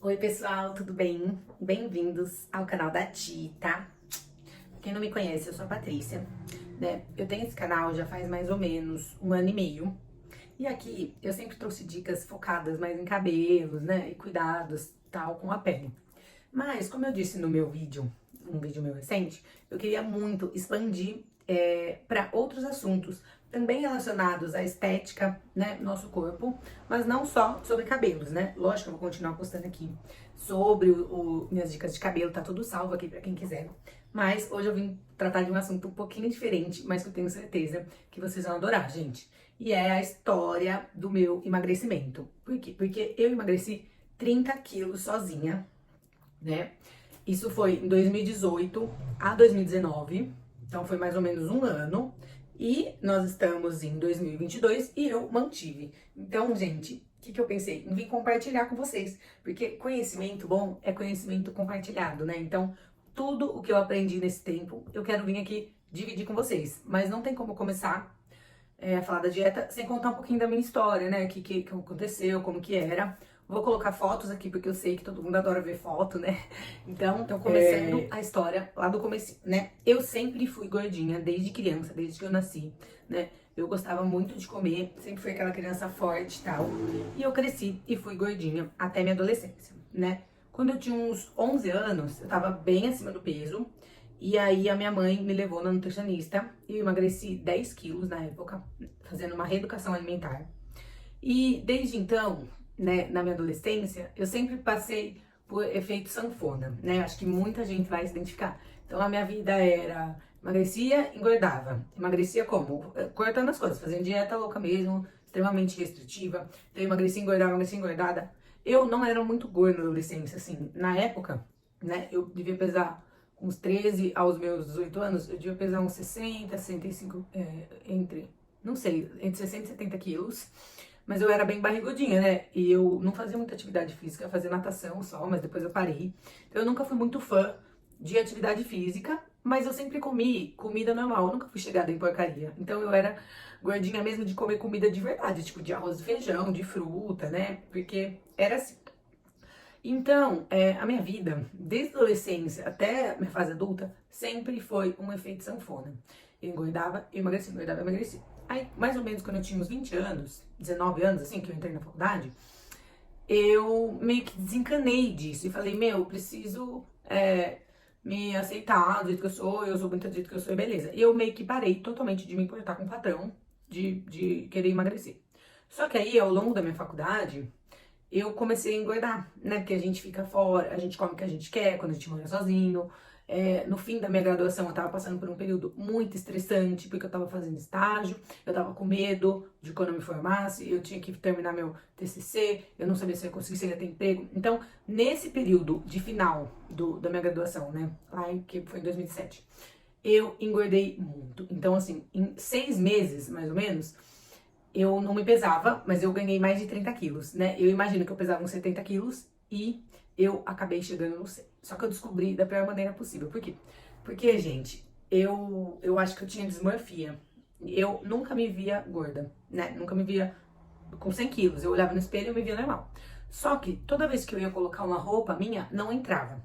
Oi pessoal, tudo bem? Bem-vindos ao canal da Ti, tá? Quem não me conhece, eu sou a Patrícia, né? Eu tenho esse canal já faz mais ou menos um ano e meio. E aqui eu sempre trouxe dicas focadas mais em cabelos, né? E cuidados, tal, com a pele. Mas, como eu disse no meu vídeo, um vídeo meu recente, eu queria muito expandir para outros assuntos, também relacionados à estética, né, nosso corpo, mas não só sobre cabelos, né? Lógico que eu vou continuar postando aqui sobre minhas dicas de cabelo, tá tudo salvo aqui para quem quiser. Mas hoje eu vim tratar de um assunto um pouquinho diferente, mas que eu tenho certeza que vocês vão adorar, gente. E é a história do meu emagrecimento. Por quê? Porque eu emagreci 30 quilos sozinha, né? Isso foi em 2018 a 2019, então foi mais ou menos um ano. E nós estamos em 2022 e eu mantive. Então, gente, o que eu pensei? Em vir compartilhar com vocês, porque conhecimento bom é conhecimento compartilhado, né? Então, tudo o que eu aprendi nesse tempo, eu quero vir aqui dividir com vocês. Mas não tem como começar a falar da dieta sem contar um pouquinho da minha história, né? O que aconteceu, como que era. Vou colocar fotos aqui, porque eu sei que todo mundo adora ver foto, né? Então começando a história lá do começo, né? Eu sempre fui gordinha, desde criança, desde que eu nasci, né? Eu gostava muito de comer, sempre fui aquela criança forte e tal. E eu cresci e fui gordinha até minha adolescência, né? Quando eu tinha uns 11 anos, eu tava bem acima do peso. E aí a minha mãe me levou na nutricionista e eu emagreci 10 quilos na época, fazendo uma reeducação alimentar. E desde então, né, na minha adolescência, eu sempre passei por efeito sanfona, né? Acho que muita gente vai se identificar. Então a minha vida era emagrecia, engordava. Emagrecia como? Cortando as coisas, fazendo dieta louca mesmo, extremamente restritiva. Então eu emagreci, engordava, emagreci, engordada. Eu não era muito gorda na adolescência, assim. Na época, né, eu devia pesar uns 13 aos meus 18 anos, eu devia pesar uns 60, 65, não sei, entre 60 e 70 quilos. Mas eu era bem barrigudinha, né? E eu não fazia muita atividade física, eu fazia natação só, mas depois eu parei. Então eu nunca fui muito fã de atividade física, mas eu sempre comi comida normal, eu nunca fui chegada em porcaria. Então eu era gordinha mesmo de comer comida de verdade, tipo de arroz e feijão, de fruta, né? Porque era assim. Então, a minha vida, desde a adolescência até a minha fase adulta, sempre foi um efeito sanfona. Eu engordava, eu emagreci, engordava, eu emagreci. Aí, mais ou menos quando eu tinha uns 20 anos, 19 anos, assim, que eu entrei na faculdade, eu meio que desencanei disso e falei, meu, eu preciso me aceitar do jeito que eu sou muito do jeito que eu sou e beleza. E eu meio que parei totalmente de me importar com o padrão de querer emagrecer. Só que aí, ao longo da minha faculdade, eu comecei a engordar, né? Porque a gente fica fora, a gente come o que a gente quer quando a gente mora sozinho. No fim da minha graduação, eu tava passando por um período muito estressante, porque eu tava fazendo estágio, eu tava com medo de quando eu me formasse, eu tinha que terminar meu TCC, eu não sabia se eu ia conseguir, se eu ia ter emprego. Então, nesse período de final da minha graduação, né? Que foi em 2007, eu engordei muito. Então, assim, em 6 meses, mais ou menos, eu não me pesava, mas eu ganhei mais de 30 quilos, né? Eu imagino que eu pesava uns 70 quilos e eu acabei chegando no 100. Só que eu descobri da pior maneira possível. Por quê? Porque, gente, eu acho que eu tinha dismorfia. Eu nunca me via gorda, né? Nunca me via com 100 quilos. Eu olhava no espelho e eu me via normal. Só que toda vez que eu ia colocar uma roupa minha, não entrava.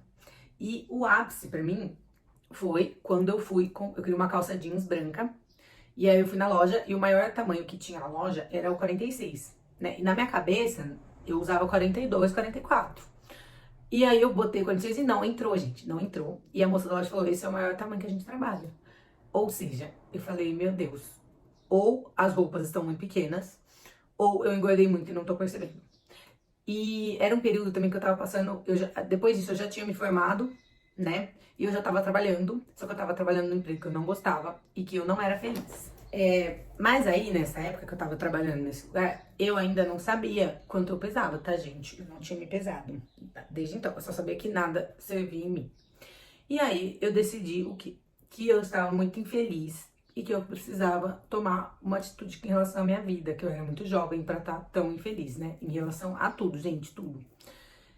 E o ápice pra mim foi quando eu queria uma calça jeans branca. E aí eu fui na loja e o maior tamanho que tinha na loja era o 46, né? E na minha cabeça eu usava 42, 44. E aí eu botei 46 e não entrou, gente, não entrou. E a moça da loja falou: esse é o maior tamanho que a gente trabalha. Ou seja, eu falei: meu Deus, ou as roupas estão muito pequenas, ou eu engordei muito e não tô percebendo. E era um período também que eu tava passando, depois disso eu já tinha me formado, né? E eu já tava trabalhando, só que eu tava trabalhando num emprego que eu não gostava e que eu não era feliz. Mas aí, nessa época que eu tava trabalhando nesse lugar, eu ainda não sabia quanto eu pesava, tá, gente? Eu não tinha me pesado. Desde então, eu só sabia que nada servia em mim. E aí, eu decidi o quê? Que eu estava muito infeliz e que eu precisava tomar uma atitude em relação à minha vida, que eu era muito jovem pra estar tão infeliz, né? Em relação a tudo, gente, tudo.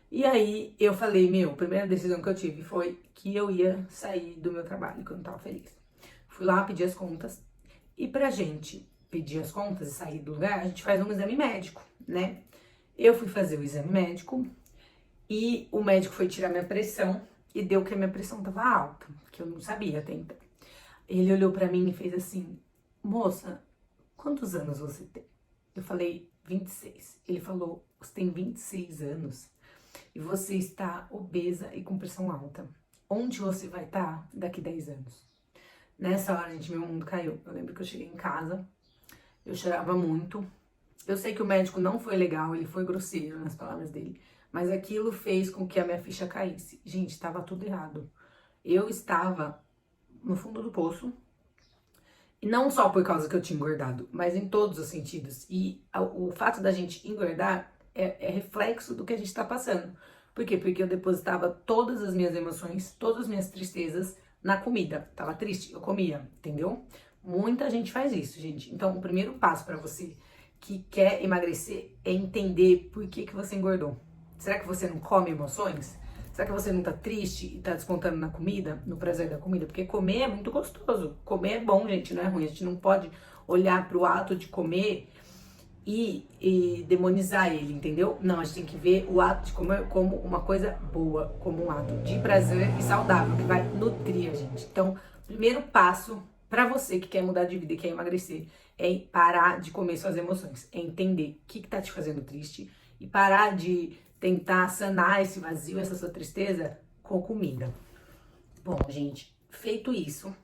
E aí, eu falei, meu, a primeira decisão que eu tive foi que eu ia sair do meu trabalho, que eu não tava feliz. Fui lá, pedi as contas. E pra gente pedir as contas e sair do lugar, a gente faz um exame médico, né? Eu fui fazer o exame médico E o médico foi tirar minha pressão e deu que a minha pressão tava alta, que eu não sabia até então. Ele olhou pra mim e fez assim: moça, quantos anos você tem? Eu falei: 26. Ele falou: você tem 26 anos e você está obesa e com pressão alta. Onde você vai estar daqui 10 anos? Nessa hora, gente, meu mundo caiu. Eu lembro que eu cheguei em casa, eu chorava muito. Eu sei que o médico não foi legal, ele foi grosseiro nas palavras dele, mas aquilo fez com que a minha ficha caísse. Gente, tava tudo errado. Eu estava no fundo do poço, e não só por causa que eu tinha engordado, mas em todos os sentidos. E o fato da gente engordar é reflexo do que a gente tá passando. Por quê? Porque eu depositava todas as minhas emoções, todas as minhas tristezas na comida. Tava triste, eu comia, entendeu? Muita gente faz isso, gente. Então, o primeiro passo pra você que quer emagrecer é entender por que você engordou. Será que você não come emoções? Será que você não tá triste e tá descontando na comida, no prazer da comida? Porque comer é muito gostoso. Comer é bom, gente, não é ruim. A gente não pode olhar pro ato de comer e demonizar ele, entendeu? Não, a gente tem que ver o ato de comer como uma coisa boa, como um ato de prazer e saudável, que vai nutrir a gente. Então, primeiro passo pra você que quer mudar de vida e quer emagrecer é parar de comer suas emoções, é entender o que tá te fazendo triste e parar de tentar sanar esse vazio, essa sua tristeza com comida. Bom, gente, feito isso,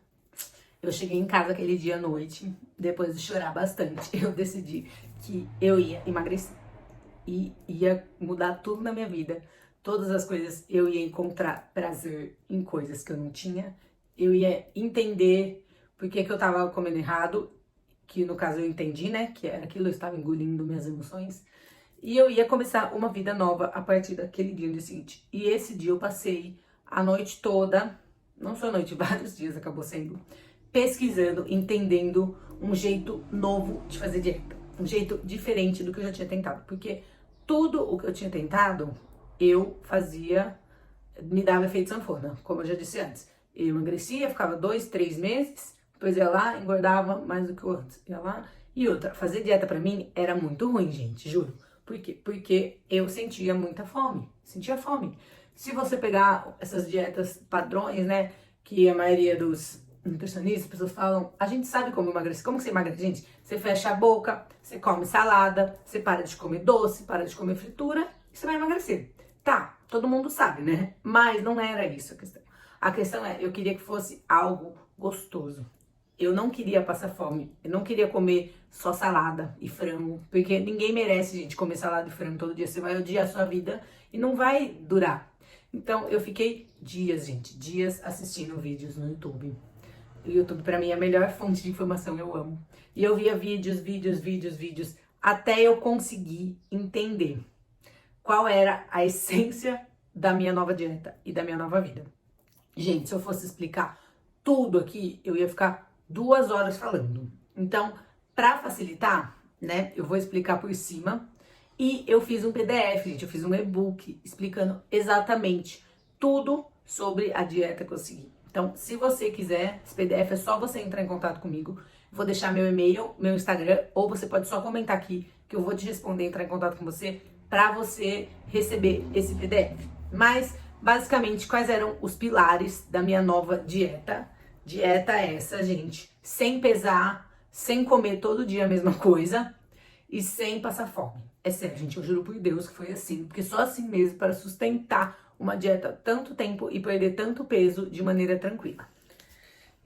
eu cheguei em casa aquele dia à noite, depois de chorar bastante, eu decidi que eu ia emagrecer e ia mudar tudo na minha vida. Todas as coisas, eu ia encontrar prazer em coisas que eu não tinha, eu ia entender por que eu tava comendo errado, que no caso eu entendi, né, que era aquilo, eu estava engolindo minhas emoções. E eu ia começar uma vida nova a partir daquele dia, no dia seguinte. E esse dia eu passei a noite toda, não só a noite, vários dias acabou sendo, pesquisando, entendendo um jeito novo de fazer dieta. Um jeito diferente do que eu já tinha tentado. Porque tudo o que eu tinha tentado, eu fazia, me dava efeito sanfona, como eu já disse antes. Eu emagrecia, ficava 2, 3 meses, depois ia lá, engordava mais do que o antes. Ia lá. E outra, fazer dieta pra mim era muito ruim, gente, juro. Por quê? Porque eu sentia muita fome. Sentia fome. Se você pegar essas dietas padrões, né? Que a maioria dos nutricionistas, as pessoas falam, a gente sabe como emagrecer. Como que você emagrece, gente? Você fecha a boca, você come salada, você para de comer doce, para de comer fritura e você vai emagrecer. Tá, todo mundo sabe, né? Mas não era isso a questão. A questão é, eu queria que fosse algo gostoso. Eu não queria passar fome, eu não queria comer só salada e frango, porque ninguém merece, gente, comer salada e frango todo dia. Você vai odiar a sua vida e não vai durar. Então, eu fiquei dias, gente, dias assistindo vídeos no YouTube. O YouTube, pra mim, é a melhor fonte de informação, eu amo. E eu via vídeos, até eu conseguir entender qual era a essência da minha nova dieta e da minha nova vida. Gente, se eu fosse explicar tudo aqui, eu ia ficar 2 horas falando. Então, para facilitar, né, eu vou explicar por cima. E eu fiz um PDF, gente, eu fiz um e-book explicando exatamente tudo sobre a dieta que eu segui. Então, se você quiser, esse PDF é só você entrar em contato comigo. Vou deixar meu e-mail, meu Instagram, ou você pode só comentar aqui que eu vou te responder, entrar em contato com você para você receber esse PDF. Mas, basicamente, quais eram os pilares da minha nova dieta? Dieta essa, gente, sem pesar, sem comer todo dia a mesma coisa e sem passar fome. É sério, gente, eu juro por Deus que foi assim, porque só assim mesmo para sustentar uma dieta tanto tempo e perder tanto peso de maneira tranquila.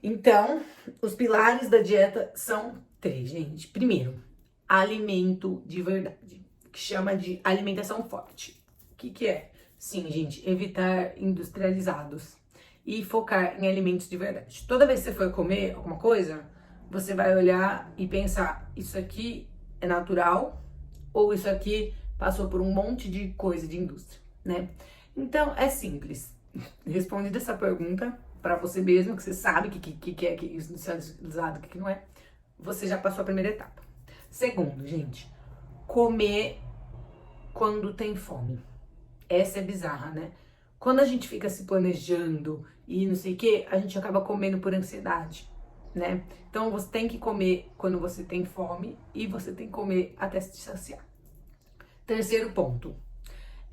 Então, os pilares da dieta são 3, gente. Primeiro, alimento de verdade, que chama de alimentação forte. O que é? Sim, gente, evitar industrializados e focar em alimentos de verdade. Toda vez que você for comer alguma coisa, você vai olhar e pensar, isso aqui é natural ou isso aqui passou por um monte de coisa de indústria, né? Então, é simples. Responde essa pergunta para você mesmo, que você sabe o que é industrializado, o que não é. Você já passou a primeira etapa. Segundo, gente, comer quando tem fome. Essa é bizarra, né? Quando a gente fica se planejando e não sei o que, a gente acaba comendo por ansiedade, né? Então você tem que comer quando você tem fome e você tem que comer até se saciar. Terceiro ponto,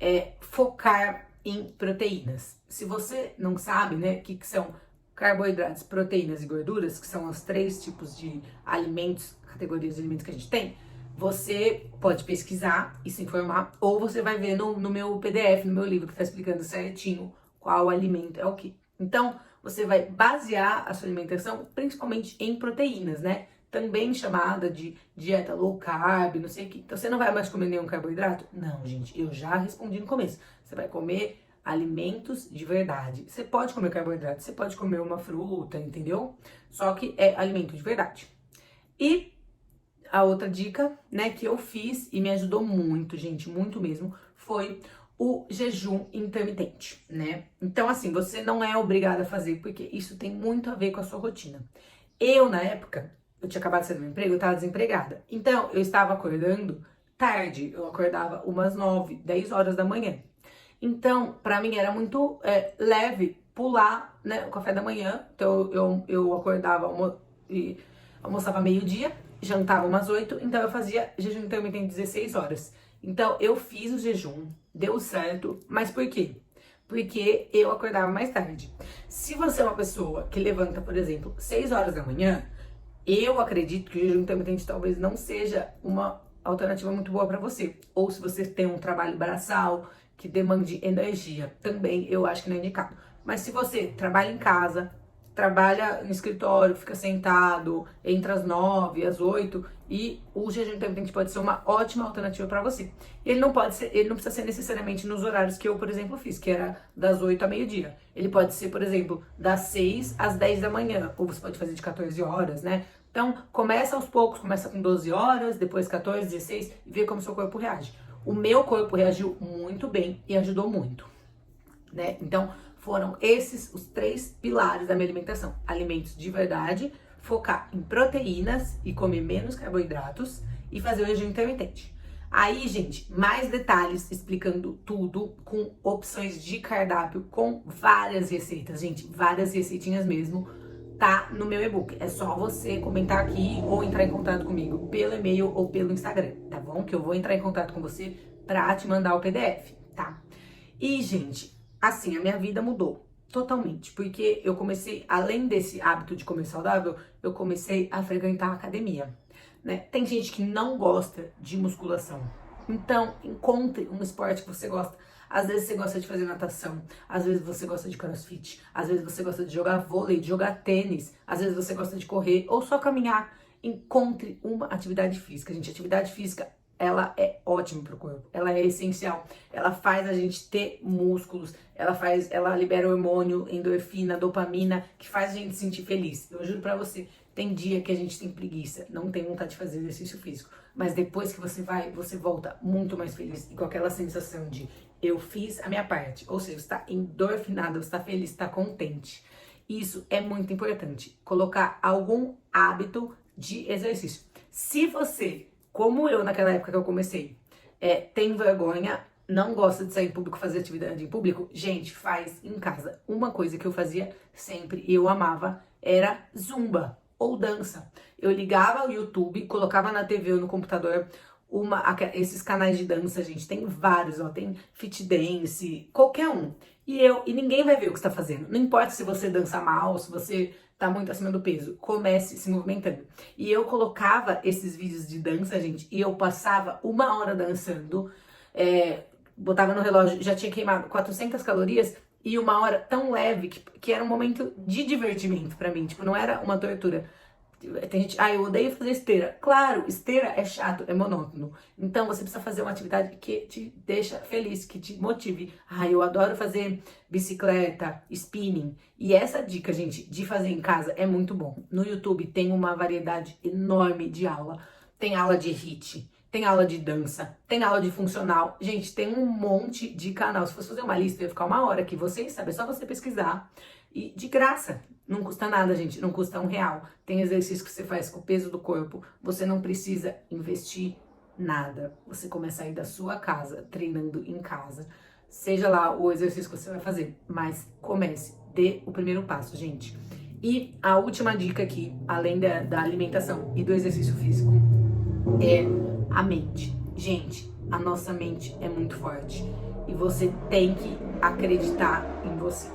é focar em proteínas. Se você não sabe, né, o que são carboidratos, proteínas e gorduras, que são os 3 tipos de alimentos, categorias de alimentos que a gente tem, você pode pesquisar e se informar, ou você vai ver no meu PDF, no meu livro, que está explicando certinho qual alimento é o que. Então, você vai basear a sua alimentação principalmente em proteínas, né? Também chamada de dieta low carb, não sei o que. Então, você não vai mais comer nenhum carboidrato? Não, gente, eu já respondi no começo. Você vai comer alimentos de verdade. Você pode comer carboidrato, você pode comer uma fruta, entendeu? Só que é alimento de verdade. E a outra dica, né, que eu fiz e me ajudou muito, gente, muito mesmo, foi o jejum intermitente, né? Então, assim, você não é obrigada a fazer, porque isso tem muito a ver com a sua rotina. Eu, na época, eu tinha acabado de sair do meu emprego, eu tava desempregada. Então, eu estava acordando tarde, eu acordava umas 9, 10 horas da manhã. Então, pra mim era muito leve pular, né, o café da manhã. Então, eu acordava e almoçava meio-dia, jantava umas 8, então eu fazia jejum intermitente 16 horas. Então, eu fiz o jejum, deu certo, mas por quê? Porque eu acordava mais tarde. Se você é uma pessoa que levanta, por exemplo, 6 horas da manhã, eu acredito que o jejum intermitente talvez não seja uma alternativa muito boa para você. Ou se você tem um trabalho braçal que demande energia, também eu acho que não é indicado. Mas se você trabalha em casa, trabalha no escritório, fica sentado entre as 9 às 8 e o jejum intermitente pode ser uma ótima alternativa para você. Ele não precisa ser necessariamente nos horários que eu, por exemplo, fiz, que era das 8 a meio-dia. Ele pode ser, por exemplo, das 6 às 10 da manhã, ou você pode fazer de 14 horas, né? Então, começa aos poucos, começa com 12 horas, depois 14, 16 e vê como seu corpo reage. O meu corpo reagiu muito bem e ajudou muito, né? Então, foram esses os 3 pilares da minha alimentação. Alimentos de verdade, focar em proteínas e comer menos carboidratos e fazer o jejum intermitente. Aí, gente, mais detalhes explicando tudo com opções de cardápio, com várias receitas, gente, várias receitinhas mesmo, tá no meu e-book. É só você comentar aqui ou entrar em contato comigo pelo e-mail ou pelo Instagram, tá bom? Que eu vou entrar em contato com você pra te mandar o PDF, tá? E, gente, assim, a minha vida mudou totalmente, porque eu comecei, além desse hábito de comer saudável, eu comecei a frequentar a academia, né? Tem gente que não gosta de musculação, então encontre um esporte que você gosta. Às vezes você gosta de fazer natação, às vezes você gosta de crossfit, às vezes você gosta de jogar vôlei, de jogar tênis, às vezes você gosta de correr ou só caminhar. Encontre uma atividade física, gente. Atividade física, ela é ótima pro corpo, ela é essencial, ela faz a gente ter músculos, ela libera hormônio, endorfina, dopamina, que faz a gente se sentir feliz. Eu juro pra você, tem dia que a gente tem preguiça, não tem vontade de fazer exercício físico, mas depois que você vai, você volta muito mais feliz e com aquela sensação de eu fiz a minha parte, ou seja, você tá endorfinado, você tá feliz, você tá contente. Isso é muito importante, colocar algum hábito de exercício. Se você, como eu naquela época que eu comecei, tem vergonha, não gosta de sair em público, fazer atividade em público, gente, faz em casa. Uma coisa que eu fazia sempre e eu amava era zumba ou dança. Eu ligava o YouTube, colocava na TV ou no computador esses canais de dança, gente, tem vários, ó, tem Fit Dance, qualquer um. E ninguém vai ver o que você tá fazendo. Não importa se você dança mal, se você tá muito acima do peso, comece se movimentando. E eu colocava esses vídeos de dança, gente, e eu passava 1 hora dançando, botava no relógio, já tinha queimado 400 calorias, e 1 hora tão leve que era um momento de divertimento pra mim, tipo, não era uma tortura. Tem gente, eu odeio fazer esteira. Claro, esteira é chato, é monótono. Então você precisa fazer uma atividade que te deixa feliz, que te motive. Eu adoro fazer bicicleta, spinning. E essa dica, gente, de fazer em casa é muito bom. No YouTube tem uma variedade enorme de aula. Tem aula de HIIT, tem aula de dança, tem aula de funcional. Gente, tem um monte de canal. Se fosse fazer uma lista, eu ia ficar 1 hora aqui. Vocês sabem, é só você pesquisar. E de graça. Não custa nada, gente. Não custa R$1. Tem exercício que você faz com o peso do corpo. Você não precisa investir nada. Você começa a ir da sua casa, treinando em casa. Seja lá o exercício que você vai fazer. Mas comece. Dê o primeiro passo, gente. E a última dica aqui, além da alimentação e do exercício físico, é a mente. Gente, a nossa mente é muito forte. e você tem que acreditar em você.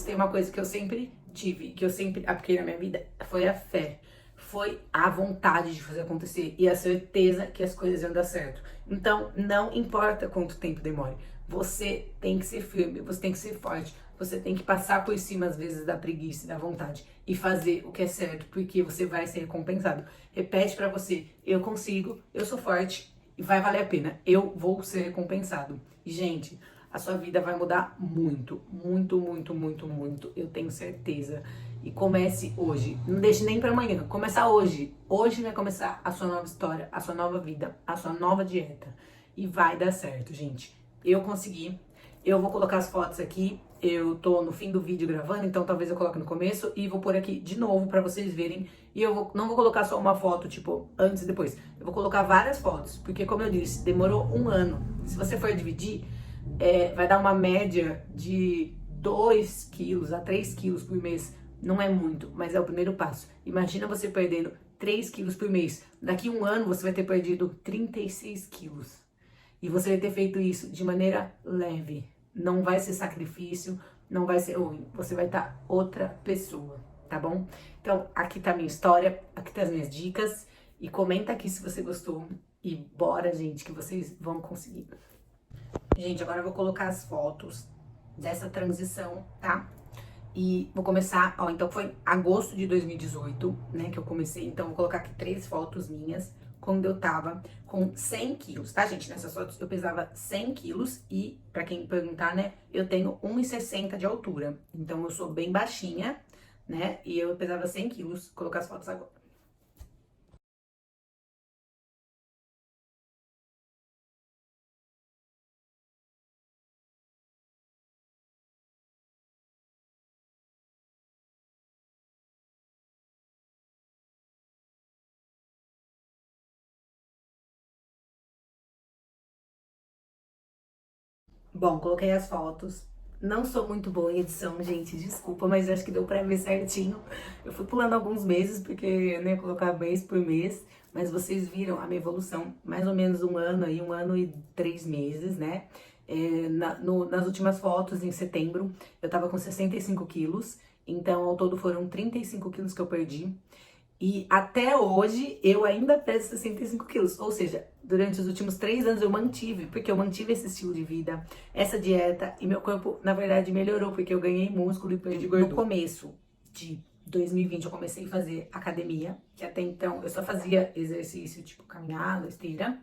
Tem uma coisa que eu sempre tive, que eu sempre apliquei na minha vida, foi a fé. Foi a vontade de fazer acontecer e a certeza que as coisas iam dar certo. Então, não importa quanto tempo demore, você tem que ser firme, você tem que ser forte, você tem que passar por cima, às vezes, da preguiça e da vontade e fazer o que é certo, porque você vai ser recompensado. Repete pra você: eu consigo, eu sou forte e vai valer a pena, eu vou ser recompensado. E, gente, a sua vida vai mudar muito, muito, muito, muito, muito, eu tenho certeza. E comece hoje, não deixe nem para amanhã, começa hoje. Hoje vai começar a sua nova história, a sua nova vida, a sua nova dieta. E vai dar certo, gente. Eu consegui. Eu vou colocar as fotos aqui. Eu tô no fim do vídeo gravando, então talvez eu coloque no começo e vou pôr aqui de novo para vocês verem. E não vou colocar só uma foto, tipo, antes e depois. Eu vou colocar várias fotos, porque como eu disse, demorou um ano. Se você for dividir, vai dar uma média de 2 quilos a 3 quilos por mês. Não é muito, mas é o primeiro passo. Imagina você perdendo 3 quilos por mês. Daqui a um ano você vai ter perdido 36 quilos. E você vai ter feito isso de maneira leve. Não vai ser sacrifício, não vai ser ruim. Você vai estar outra pessoa, tá bom? Então, aqui tá a minha história, aqui tá as minhas dicas. E comenta aqui se você gostou. E bora, gente, que vocês vão conseguir. Gente, agora eu vou colocar as fotos dessa transição, tá? E vou começar, ó, então foi agosto de 2018, né, que eu comecei. Então, vou colocar aqui 3 fotos minhas, quando eu tava com 100 quilos, tá, gente? Nessas fotos eu pesava 100 quilos e, pra quem perguntar, né, eu tenho 1,60 de altura. Então, eu sou bem baixinha, né, e eu pesava 100 quilos. Vou colocar as fotos agora. Bom, coloquei as fotos. Não sou muito boa em edição, gente, desculpa, mas acho que deu pra ver certinho. Eu fui pulando alguns meses, porque eu não ia colocar mês por mês, mas vocês viram a minha evolução, mais ou menos um ano aí, 1 ano e 3 meses, né? Nas últimas fotos, em setembro, eu tava com 65 quilos, então ao todo foram 35 quilos que eu perdi. E até hoje eu ainda peso 65 quilos. Ou seja, durante os últimos 3 anos eu mantive, porque eu mantive esse estilo de vida, essa dieta, e meu corpo, na verdade, melhorou, porque eu ganhei músculo e perdi gordura. No começo de 2020 eu comecei a fazer academia, que até então eu só fazia exercício tipo caminhada, esteira.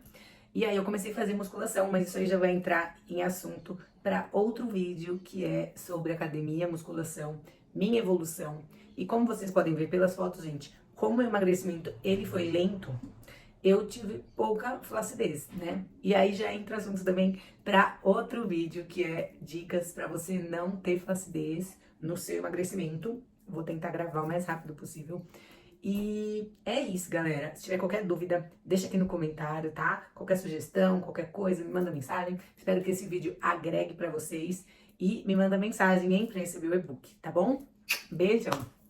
E aí eu comecei a fazer musculação, mas isso aí já vai entrar em assunto para outro vídeo que é sobre academia, musculação, minha evolução. E como vocês podem ver pelas fotos, gente, como o emagrecimento ele foi lento, eu tive pouca flacidez, né? E aí já entra assunto também para outro vídeo que é dicas para você não ter flacidez no seu emagrecimento. Vou tentar gravar o mais rápido possível. E é isso, galera. Se tiver qualquer dúvida, deixa aqui no comentário, tá? Qualquer sugestão, qualquer coisa, me manda mensagem. Espero que esse vídeo agregue pra vocês. E me manda mensagem, hein, pra receber o e-book, tá bom? Beijão!